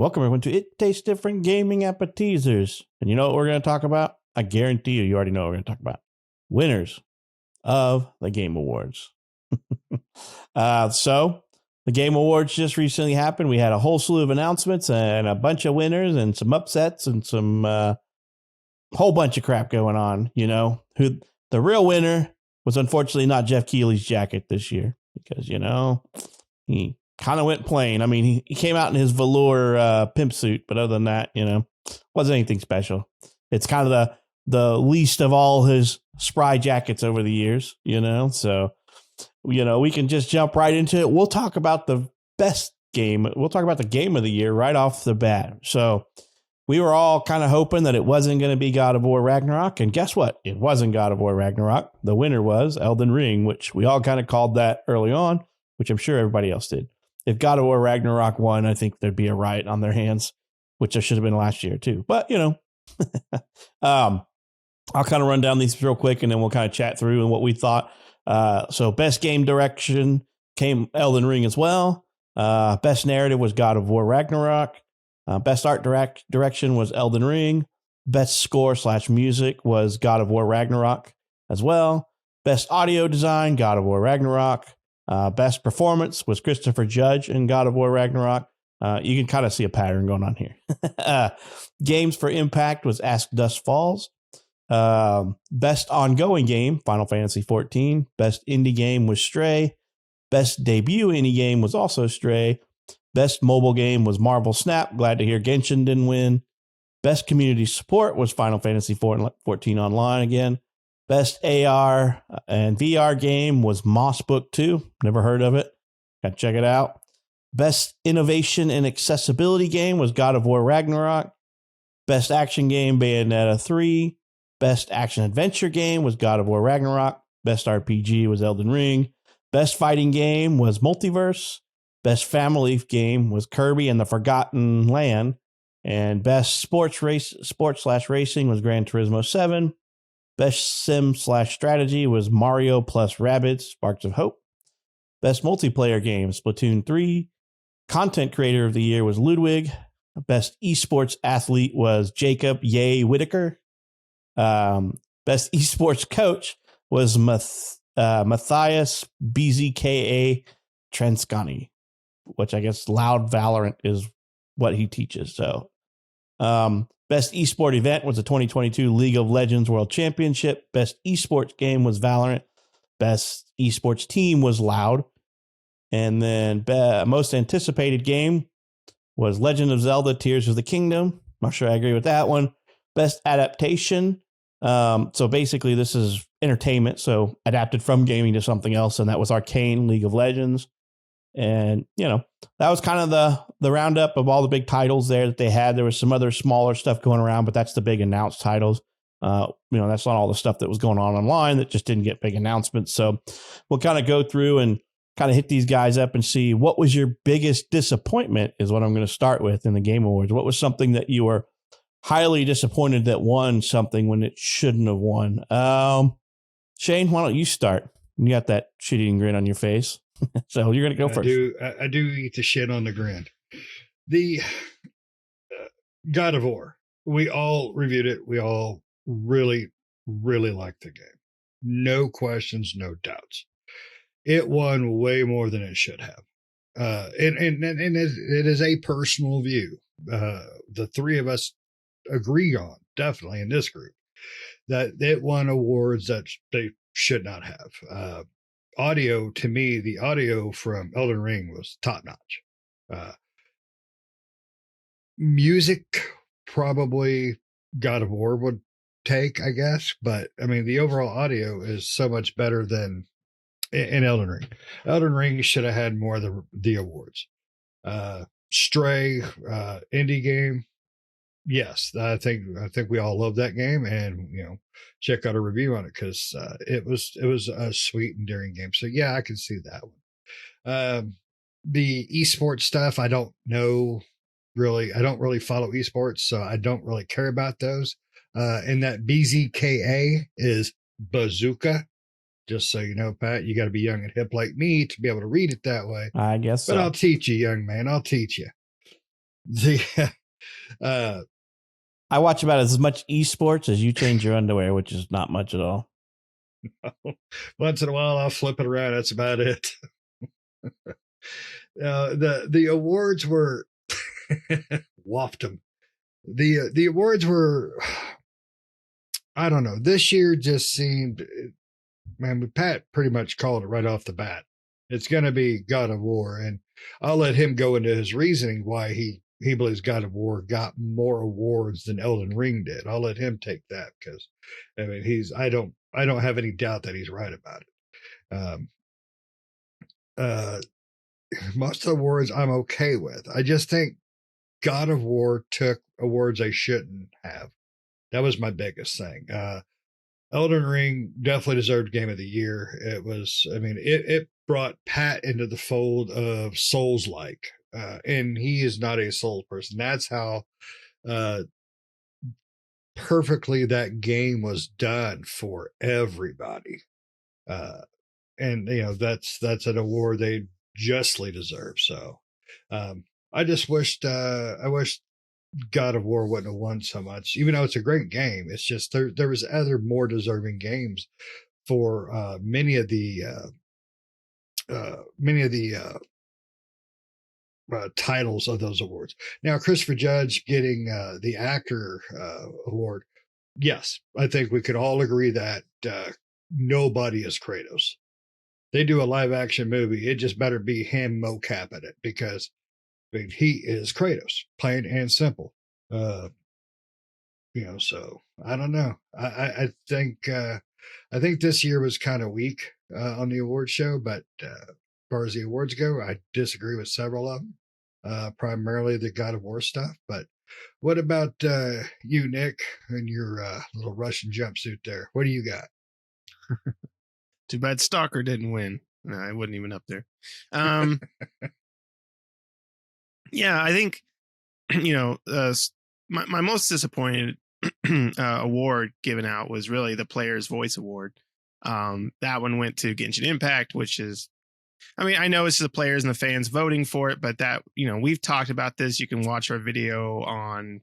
Welcome everyone to It Tastes Different Gaming Appetizers. And you know what we're going to talk about? I guarantee you already know what we're going to talk about. Winners of the Game Awards. So the Game Awards just recently happened. We had a whole slew of announcements and a bunch of winners and some upsets and some whole bunch of crap going on. You know, who the real winner was unfortunately not Jeff Keighley's jacket this year because, you know, he kind of went plain. I mean, he came out in his velour pimp suit, but other than that, you know, wasn't anything special. It's kind of the least of all his spry jackets over the years, you know. So, you know, we can just jump right into it. We'll talk about the best game. We'll talk about the game of the year right off the bat. So we were all kind of hoping that it wasn't going to be God of War Ragnarok. And guess what? It wasn't God of War Ragnarok. The winner was Elden Ring, which we all kind of called that early on, which I'm sure everybody else did. If God of War Ragnarok won, I think there'd be a riot on their hands, which there should have been last year too. But, you know, I'll kind of run down these real quick and then we'll kind of chat through and what we thought. So best game direction came Elden Ring as well. Best narrative was God of War Ragnarok. Best art direction was Elden Ring. Best score / music was God of War Ragnarok as well. Best audio design, God of War Ragnarok. Best performance was Christopher Judge in God of War Ragnarok. You can kind of see a pattern going on here. Games for Impact was Ask Dust Falls. Best ongoing game, Final Fantasy XIV. Best indie game was Stray. Best debut indie game was also Stray. Best mobile game was Marvel Snap. Glad to hear Genshin didn't win. Best community support was Final Fantasy XIV Online again. Best AR and VR game was Moss Book 2. Never heard of it. Got to check it out. Best innovation and accessibility game was God of War Ragnarok. Best action game, Bayonetta 3. Best action adventure game was God of War Ragnarok. Best RPG was Elden Ring. Best fighting game was Multiverse. Best family game was Kirby and the Forgotten Land. And best sports / racing was Gran Turismo 7. Best sim / strategy was Mario plus Rabbids Sparks of Hope. Best multiplayer game, Splatoon 3. Content creator of the year was Ludwig. Best esports athlete was Jacob Ye Whitaker. Best esports coach was Matthias BZKA Transkani, which I guess Loud Valorant is what he teaches. So, best esport event was the 2022 League of Legends World Championship. Best esports game was Valorant. Best esports team was Loud. And then most anticipated game was Legend of Zelda Tears of the Kingdom. Not sure I agree with that one. Best adaptation. So basically this is entertainment. So adapted from gaming to something else. And that was Arcane League of Legends. And, you know, that was kind of the roundup of all the big titles there that they had. There was some other smaller stuff going around, but that's the big announced titles. You know, that's not all the stuff that was going on online that just didn't get big announcements. So we'll kind of go through and kind of hit these guys up and see what was your biggest disappointment is what I'm going to start with in the Game Awards. What was something that you were highly disappointed that won something when it shouldn't have won? Shane, why don't you start? You got that shit-eating grin on your face. So you're going to go first. I do eat the shit on the grin. The God of War. We all reviewed it. We all really, really liked the game. No questions, no doubts. It won way more than it should have. And it is a personal view. The three of us agree on, definitely in this group, that it won awards that they should not have. Audio, to me, the audio from Elden Ring was top notch. Music, probably God of War would take, I guess, but I mean, the overall audio is so much better than in Elden Ring. Elden Ring should have had more of the awards. Stray, indie game. Yes, I think we all love that game, and you know, check out a review on it because it was a sweet, endearing game. So yeah, I can see that one. The esports stuff, I don't know really. I don't really follow esports, so I don't really care about those. And that BZKA is bazooka. Just so you know, Pat, you got to be young and hip like me to be able to read it that way. I guess so. But I'll teach you, young man. I'll teach you. The uh, I watch about as much esports as you change your underwear, which is not much at all. once in a while, I'll flip it around. That's about it. The awards were waft them. The awards were, I don't know. This year just seemed, man. Pat pretty much called it right off the bat. It's going to be God of War, and I'll let him go into his reasoning why he believes God of War got more awards than Elden Ring did. I'll let him take that because, I mean, I don't have any doubt that he's right about it. Uh, most of the awards I'm okay with. I just think God of War took awards they shouldn't have. That was my biggest thing. Elden Ring definitely deserved Game of the Year. It was, I mean, it brought Pat into the fold of Souls like, and he is not a Souls person. That's how uh, perfectly that game was done for everybody. Uh, and you know that's an award they justly deserve. So I just wished I wish God of War wouldn't have won so much, even though it's a great game. It's just there was other more deserving games for many of the titles of those awards. Now, Christopher Judge getting the actor award, yes, I think we could all agree that nobody is Kratos. They do a live action movie, it just better be him mocapping it because I mean, he is Kratos, plain and simple. Uh, you know, so I don't know. I think this year was kind of weak on the award show, but as far as the awards go, I disagree with several of them. Primarily the God of War stuff. But what about you, Nick, and your little Russian jumpsuit there? What do you got? Too bad Stalker didn't win. No, I wasn't even up there. Yeah, I think my most disappointed award given out was really the Player's Voice Award. That one went to Genshin Impact, which is, I mean, I know it's the players and the fans voting for it, but that, we've talked about this. You can watch our video on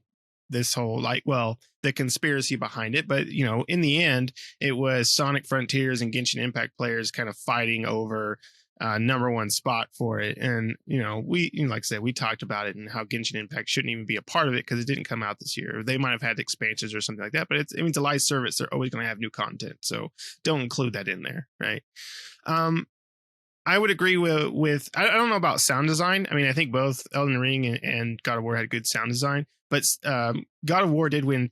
this whole, the conspiracy behind it. But, in the end, it was Sonic Frontiers and Genshin Impact players kind of fighting over number one spot for it. And, we, like I said, we talked about it and how Genshin Impact shouldn't even be a part of it because it didn't come out this year. They might have had expansions or something like that, but it's a live service. They're always going to have new content. So don't include that in there. Right. I would agree with I don't know about sound design. I mean, I think both Elden Ring and God of War had good sound design, but God of War did win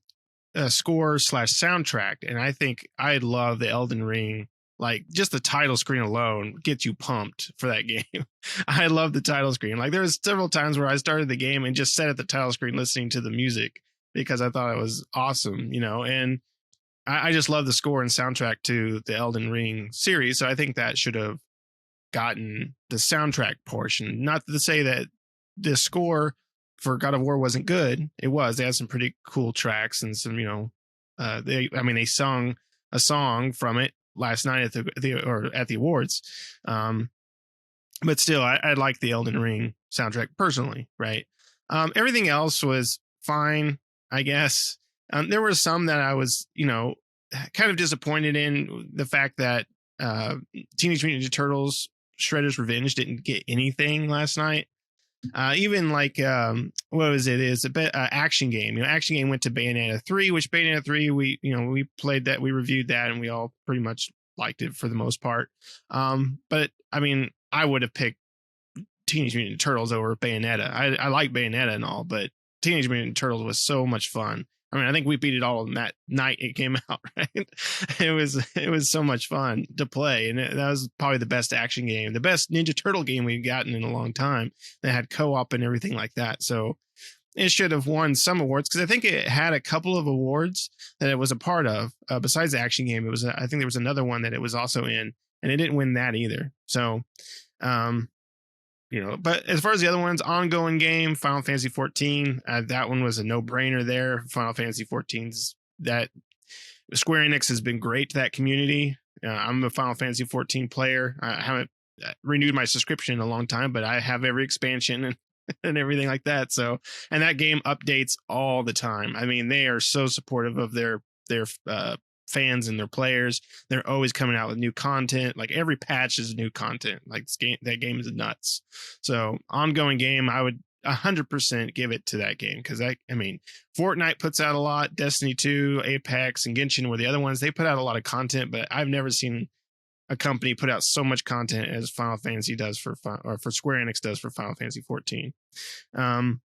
score/soundtrack, and I think I love the Elden Ring. Like, just the title screen alone gets you pumped for that game. I love the title screen. Like, there was several times where I started the game and just sat at the title screen listening to the music because I thought it was awesome, and I just love the score and soundtrack to the Elden Ring series. So I think that should have gotten the soundtrack portion. Not to say that the score for God of War wasn't good. It was. They had some pretty cool tracks and some, they sung a song from it last night at the awards. But still, I like the Elden Ring soundtrack personally, right? Everything else was fine, I guess. There were some that I was, kind of disappointed in. The fact that Teenage Mutant Ninja Turtles Shredder's Revenge didn't get anything last night. Even like what was it? It's a bit action game. Action game went to Bayonetta 3, which Bayonetta 3 we played that, we reviewed that, and we all pretty much liked it for the most part. But I mean, I would have picked Teenage Mutant Ninja Turtles over Bayonetta. I like Bayonetta and all, but Teenage Mutant Ninja Turtles was so much fun. I mean, I think we beat it all that night it came out, right? It was so much fun to play. And that was probably the best action game, the best Ninja Turtle game we've gotten in a long time. That had co-op and everything like that. So it should have won some awards because I think it had a couple of awards that it was a part of. Besides the action game, I think there was another one that it was also in, and it didn't win that either. So, but as far as the other ones, ongoing game, Final Fantasy 14, that one was a no-brainer there. Final Fantasy 14's that Square Enix has been great to that community. I'm a Final Fantasy 14 player. I haven't renewed my subscription in a long time, but I have every expansion, and and everything like that. So, and that game updates all the time. I mean, they are so supportive of their fans and their players. They're always coming out with new content. Like every patch is new content. Like that game is nuts. So ongoing game, I would 100% give it to that game, because I mean, Fortnite puts out a lot. Destiny 2, Apex, and Genshin were the other ones. They put out a lot of content, but I've never seen a company put out so much content as Final Fantasy does for Square Enix does for Final Fantasy 14. And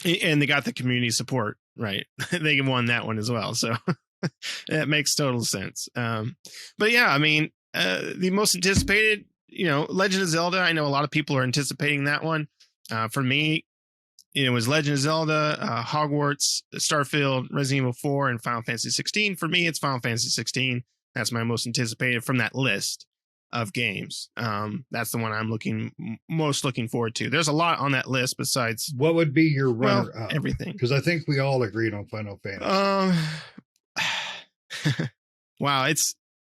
they got the community support, right? They won that one as well, so it makes total sense. But yeah, I mean, the most anticipated, Legend of Zelda. I know a lot of people are anticipating that one. For me, it was Legend of Zelda, Hogwarts, Starfield, Resident Evil 4, and Final Fantasy 16. For me, it's Final Fantasy 16. That's my most anticipated from that list of games. That's the one I'm most looking forward to. There's a lot on that list besides. What would be your runner-up? Everything. Because I think we all agreed on Final Fantasy. Wow,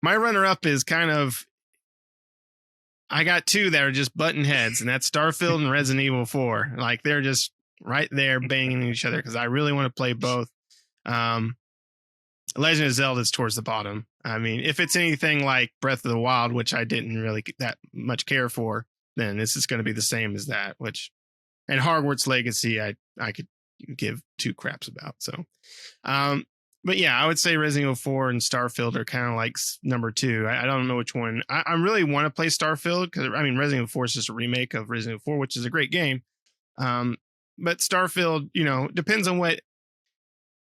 my runner-up is kind of. I got two that are just button heads, and that's Starfield and Resident Evil 4. Like they're just right there banging each other because I really want to play both. Legend of Zelda is towards the bottom. I mean, if it's anything like Breath of the Wild, which I didn't really that much care for, then this is going to be the same as that. And Hogwarts Legacy, I could give two craps about. So, but yeah, I would say Resident Evil 4 and Starfield are kind of like number two. I don't know which one. I really want to play Starfield because I mean, Resident Evil 4 is just a remake of Resident Evil 4, which is a great game. But Starfield, depends on what.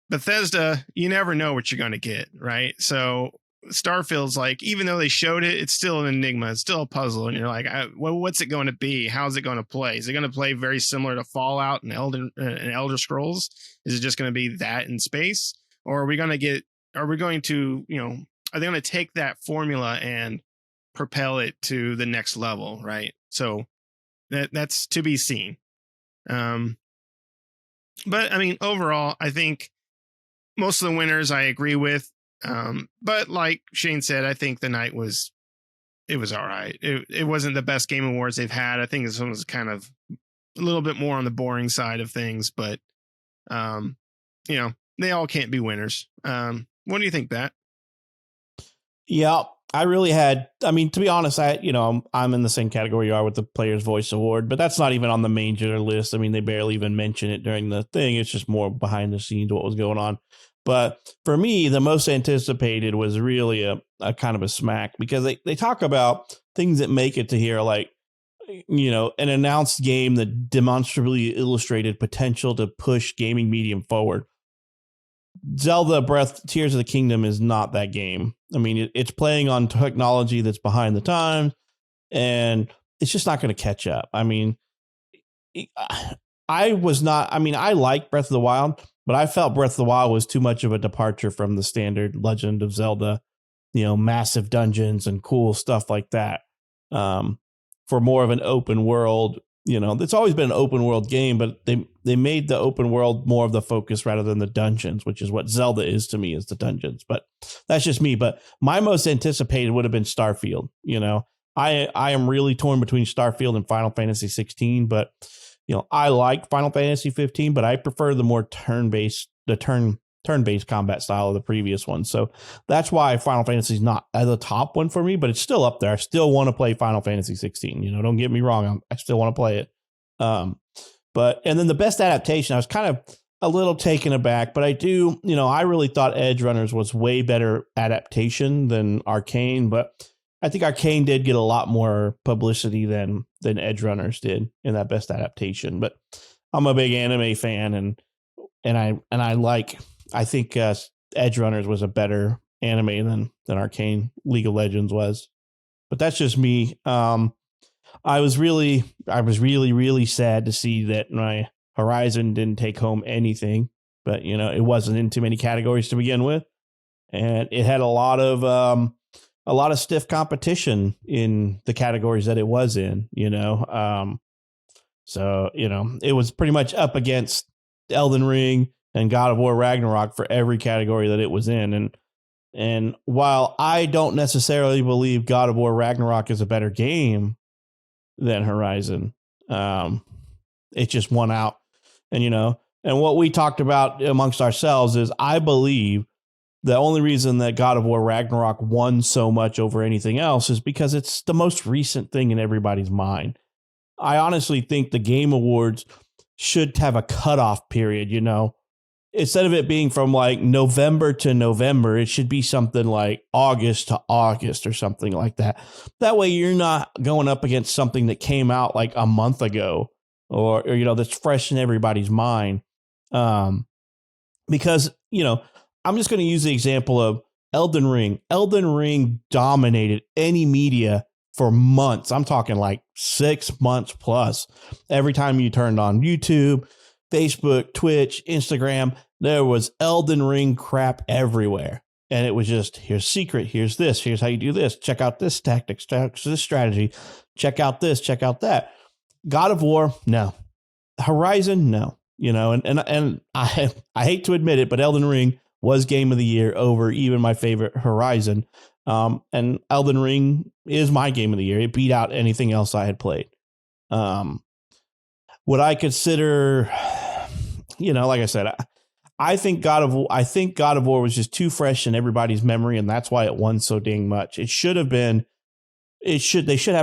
Bethesda, you never know what you're going to get, right? So Starfield's like, even though they showed it, it's still an enigma. It's still a puzzle. And you're like, what's it going to be? How's it going to play? Is it going to play very similar to Fallout and Elder Scrolls? Is it just going to be that in space? Or are they going to take that formula and propel it to the next level, right? So that's to be seen. But I mean, overall, I think most of the winners I agree with. But like Shane said, I think the night was all right. It wasn't the best Game Awards they've had. I think this one was kind of a little bit more on the boring side of things, but they all can't be winners. What do you think, Pat? Yeah, I really had, I mean, to be honest, I'm in the same category you are with the Player's Voice Award, but that's not even on the major list. I mean, they barely even mention it during the thing. It's just more behind the scenes what was going on. But for me, the most anticipated was really a kind of a smack because they talk about things that make it to here, like, an announced game that demonstrably illustrated potential to push gaming medium forward. Zelda Tears of the Kingdom is not that game. I mean, it's playing on technology that's behind the times, and it's just not going to catch up. I mean, I like Breath of the Wild, but I felt Breath of the Wild was too much of a departure from the standard Legend of Zelda, massive dungeons and cool stuff like that. For more of an open world, it's always been an open world game, but they made the open world more of the focus rather than the dungeons, which is what Zelda is to me, is the dungeons. But that's just me. But my most anticipated would have been Starfield. I am really torn between Starfield and Final Fantasy 16, but I like Final Fantasy 15, but I prefer the more turn-based combat style of the previous one. So that's why Final Fantasy is not the top one for me, but it's still up there. I still want to play Final Fantasy 16. Don't get me wrong. I still want to play it. And then the best adaptation, I was kind of a little taken aback, but I do, I really thought Edge Runners was way better adaptation than Arcane, but I think Arcane did get a lot more publicity than Edge Runners did in that best adaptation. But I'm a big anime fan, I think Edge Runners was a better anime than Arcane League of Legends was. But that's just me. I was really, really sad to see that my Horizon didn't take home anything. But it wasn't in too many categories to begin with, and it had a lot of stiff competition in the categories that it was in. So it was pretty much up against Elden Ring and God of War Ragnarok for every category that it was in. And while I don't necessarily believe God of War Ragnarok is a better game than Horizon, it just won out. And, and what we talked about amongst ourselves is I believe the only reason that God of War Ragnarok won so much over anything else is because it's the most recent thing in everybody's mind. I honestly think the Game Awards should have a cutoff period, Instead of it being from like November to November, it should be something like August to August or something like that. That way you're not going up against something that came out like a month ago or that's fresh in everybody's mind. Because, I'm just going to use the example of Elden Ring. Elden Ring dominated any media for months. I'm talking like 6 months plus. Every time you turned on YouTube, Facebook, Twitch, Instagram, there was Elden Ring crap everywhere. And it was just, here's secret, here's this, here's how you do this. Check out this tactics, this strategy. Check out this, check out that. God of War, no. Horizon, no. And I hate to admit it, but Elden Ring was Game of the Year over even my favorite Horizon. And Elden Ring is my Game of the Year. It beat out anything else I had played. Would I consider, like I said, I think God of War was just too fresh in everybody's memory, and that's why it won so dang much. They should have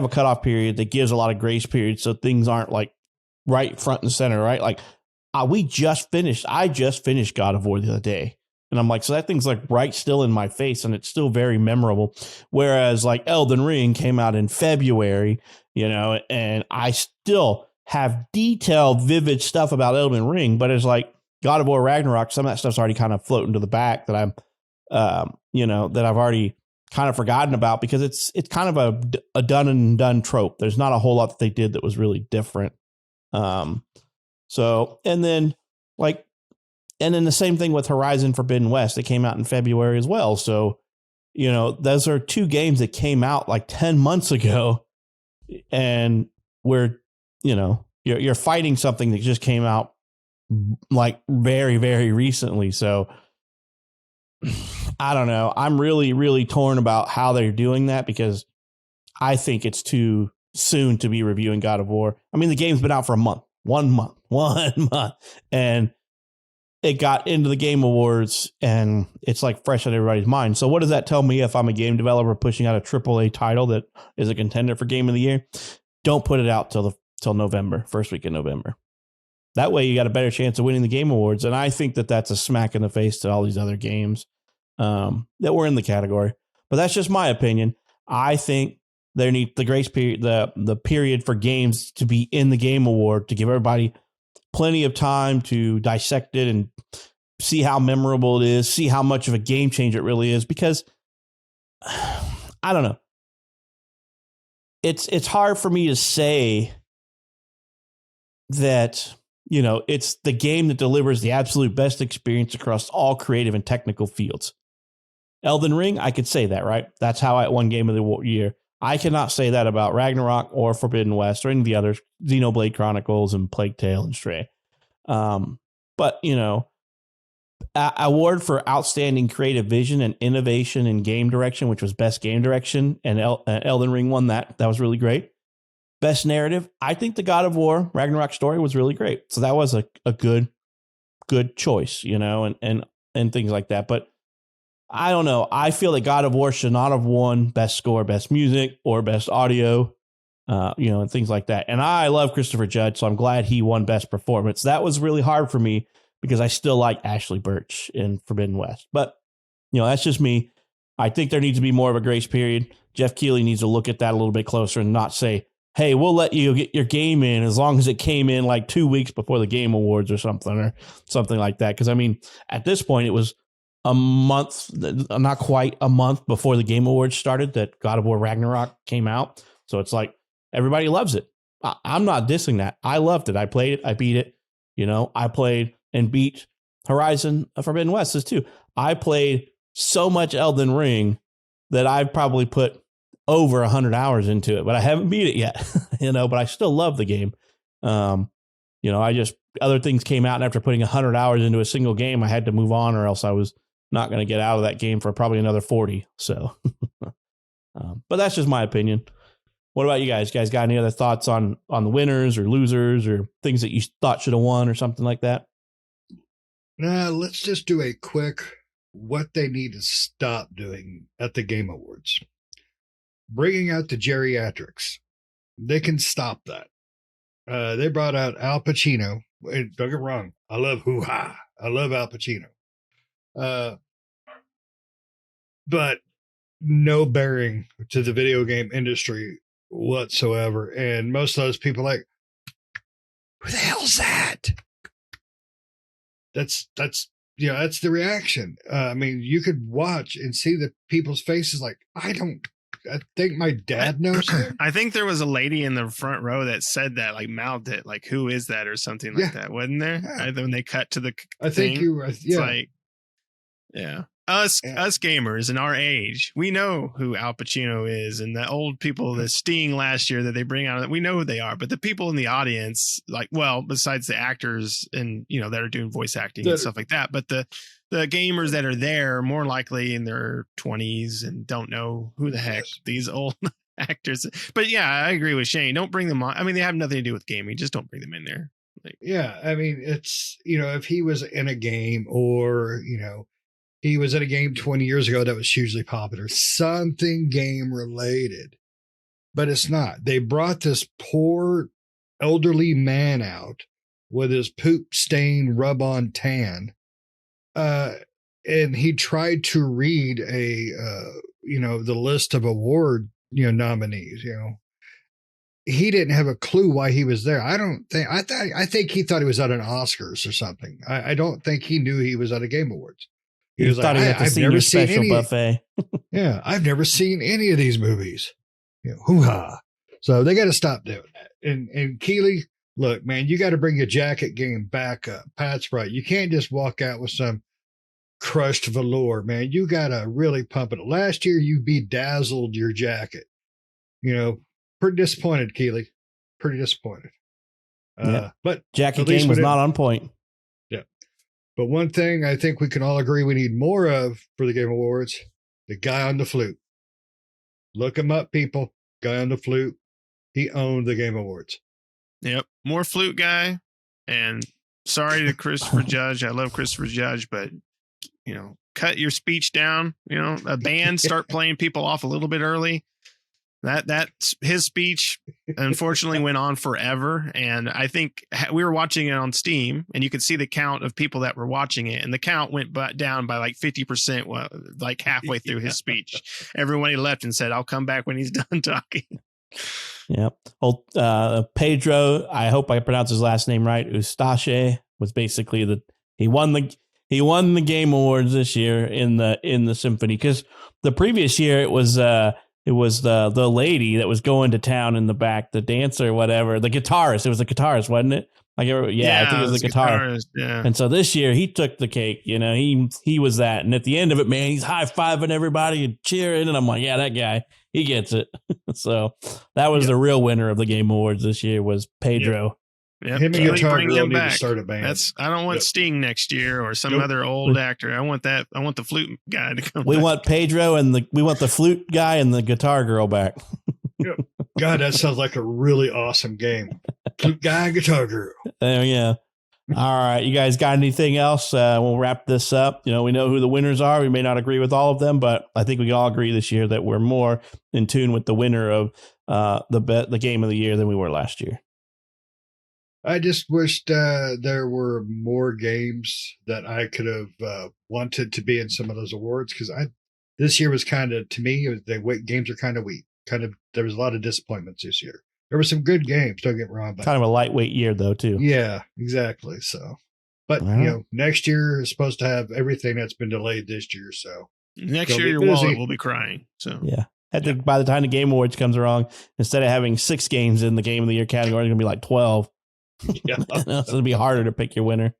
a cutoff period that gives a lot of grace periods so things aren't like right front and center, right? Like I just finished God of War the other day. And I'm like, so that thing's like right still in my face and it's still very memorable. Whereas like Elden Ring came out in February, and I still have detailed, vivid stuff about Elden Ring, but it's like God of War Ragnarok, some of that stuff's already kind of floating to the back that I'm, that I've already kind of forgotten about because it's kind of a done and done trope. There's not a whole lot that they did that was really different. And then the same thing with Horizon Forbidden West. It came out in February as well. So, those are two games that came out like 10 months ago and you're fighting something that just came out like very, very recently. So I don't know. I'm really, really torn about how they're doing that because I think it's too soon to be reviewing God of War. I mean, the game's been out for a month, 1 month, and it got into the Game Awards and it's like fresh on everybody's mind. So what does that tell me if I'm a game developer pushing out a AAA title that is a contender for Game of the Year? Don't put it out till November, first week in November. That way you got a better chance of winning the Game Awards. And I think that that's a smack in the face to all these other games that were in the category. But that's just my opinion. I think there needs the grace period, the period for games to be in the Game Award to give everybody plenty of time to dissect it and see how memorable it is, see how much of a game changer it really is. Because I don't know. It's hard for me to say that, it's the game that delivers the absolute best experience across all creative and technical fields. Elden Ring, I could say that, right? That's how I won Game of the Year. I cannot say that about Ragnarok or Forbidden West or any of the others, Xenoblade Chronicles and Plague Tale and Stray. But, award for outstanding creative vision and innovation in game direction, which was best game direction, and Elden Ring won that. That was really great. Best narrative, I think the God of War Ragnarok story was really great. So that was a good choice, and things like that. But I don't know. I feel that God of War should not have won best score, best music, or best audio, and things like that. And I love Christopher Judge, so I'm glad he won best performance. That was really hard for me because I still like Ashley Birch in Forbidden West. But, that's just me. I think there needs to be more of a grace period. Jeff Keighley needs to look at that a little bit closer and not say, hey, we'll let you get your game in as long as it came in like 2 weeks before the Game Awards or something like that. Because, I mean, at this point, it was a month, not quite a month before the Game Awards started that God of War Ragnarok came out. So it's like everybody loves it. I'm not dissing that. I loved it. I played it. I beat it. I played and beat Horizon Forbidden West too. I played so much Elden Ring that I've probably put over 100 hours into it, but I haven't beat it yet, but I still love the game. Other things came out, and after putting 100 hours into a single game, I had to move on or else I was not going to get out of that game for probably another 40. So, but that's just my opinion. What about you guys? You guys got any other thoughts on the winners or losers or things that you thought should have won or something like that? Let's just do a quick what they need to stop doing at the Game Awards. Bringing out the geriatrics. They can stop that. They brought out Al Pacino. Don't get me wrong. I love hoo-ha. I love Al Pacino. But no bearing to the video game industry whatsoever. And most of those people like, who the hell's that? That's that's the reaction. I mean, you could watch and see the people's faces like, I think my dad knows him. I think there was a lady in the front row that said that, like mouthed it, like, who is that or something like that, wasn't there? Yeah. When they cut to the I think thing, you were, it's like, us gamers in our age, we know who Al Pacino is, and the old people, the Sting last year that they bring out, we know who they are. But the people in the audience, like, well, besides the actors and that are doing voice acting and stuff like that, but the gamers that are there are more likely in their 20s and don't know who the heck these old actors. But yeah, I agree with Shane. Don't bring them on. I mean, they have nothing to do with gaming. Just don't bring them in there. Like, I mean, it's if he was in a game or he was at a game 20 years ago that was hugely popular, something game related, but it's not. They brought this poor elderly man out with his poop stain rub on tan. And he tried to read the list of award, nominees, he didn't have a clue why he was there. I think he thought he was at an Oscars or something. I don't think he knew he was at a Game Awards. He was like, I've never seen special buffet. Yeah, I've never seen any of these movies. Hoo-ha. So they got to stop doing that. And Keeley, look, man, you got to bring your jacket game back up. Pat's right. You can't just walk out with some crushed velour, man. You got to really pump it. Last year, you bedazzled your jacket. Pretty disappointed, Keeley. Pretty disappointed. But jacket game was not on point. But one thing I think we can all agree we need more of for the Game Awards, the guy on the flute. Look him up, people. Guy on the flute. He owned the Game Awards. Yep. More flute guy. And sorry to Christopher Judge. I love Christopher Judge, but, cut your speech down. A band start playing people off a little bit early. That's his speech, unfortunately, went on forever. And I think we were watching it on Steam, and you could see the count of people that were watching it. And the count went down by like 50%, like halfway through his speech. Everyone he left and said, I'll come back when he's done talking. Yep. Well, Pedro, I hope I pronounced his last name right. Eustache was basically he won the Game Awards this year in the symphony, because the previous year it was the lady that was going to town in the back, the dancer, whatever, the guitarist. It was the guitarist, wasn't it? I think it was the guitarist. Yeah. And so this year he took the cake. He was that. And at the end of it, man, he's high fiving everybody and cheering. And I'm like, yeah, that guy, he gets it. So that was the real winner of the Game Awards this year was Pedro. Yep. Him and Guitar Girl need to start a band. I don't want Sting next year or some other old actor. I want the flute guy to come. We back. want Pedro we want the flute guy and the Guitar Girl back. Yep. God, that sounds like a really awesome game. Flute guy, Guitar Girl. Yeah. All right. You guys got anything else? We'll wrap this up. We know who the winners are. We may not agree with all of them, but I think we can all agree this year that we're more in tune with the winner of the game of the year than we were last year. I just wished there were more games that I could have wanted to be in some of those awards, because this year was kind of, to me, games are kind of weak. There was a lot of disappointments this year. There were some good games, don't get me wrong. But kind of a lightweight year, though, too. Yeah, exactly. So, but next year is supposed to have everything that's been delayed this year. So next year, your wallet will be crying. So yeah. I think by the time the Game Awards comes around, instead of having 6 games in the Game of the Year category, it's going to be like 12. Yeah. So it'll be harder to pick your winner.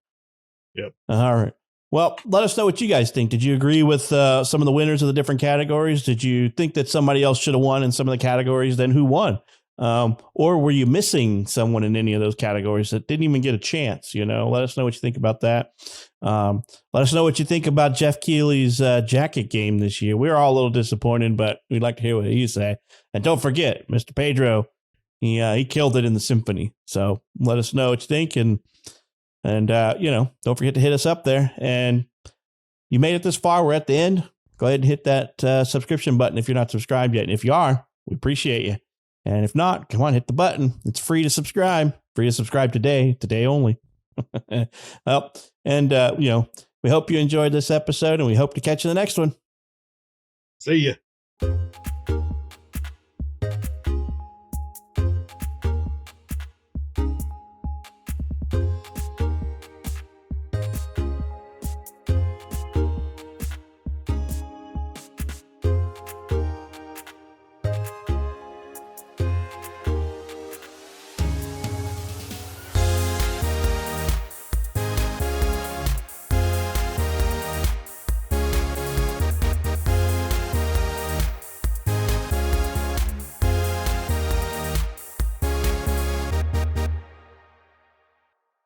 Yep. All right. Well, let us know what you guys think. Did you agree with some of the winners of the different categories? Did you think that somebody else should have won in some of the categories? Then who won? Or were you missing someone in any of those categories that didn't even get a chance? Let us know what you think about that. Let us know what you think about Jeff Keighley's jacket game this year. We're all a little disappointed, but we'd like to hear what you say. And don't forget, Mr. Pedro, he killed it in the symphony. So let us know what you think. And don't forget to hit us up there. And you made it this far. We're at the end. Go ahead and hit that subscription button if you're not subscribed yet. And if you are, we appreciate you. And if not, come on, hit the button. It's free to subscribe. Free to subscribe today only. Well, and, we hope you enjoyed this episode, and we hope to catch you in the next one. See ya.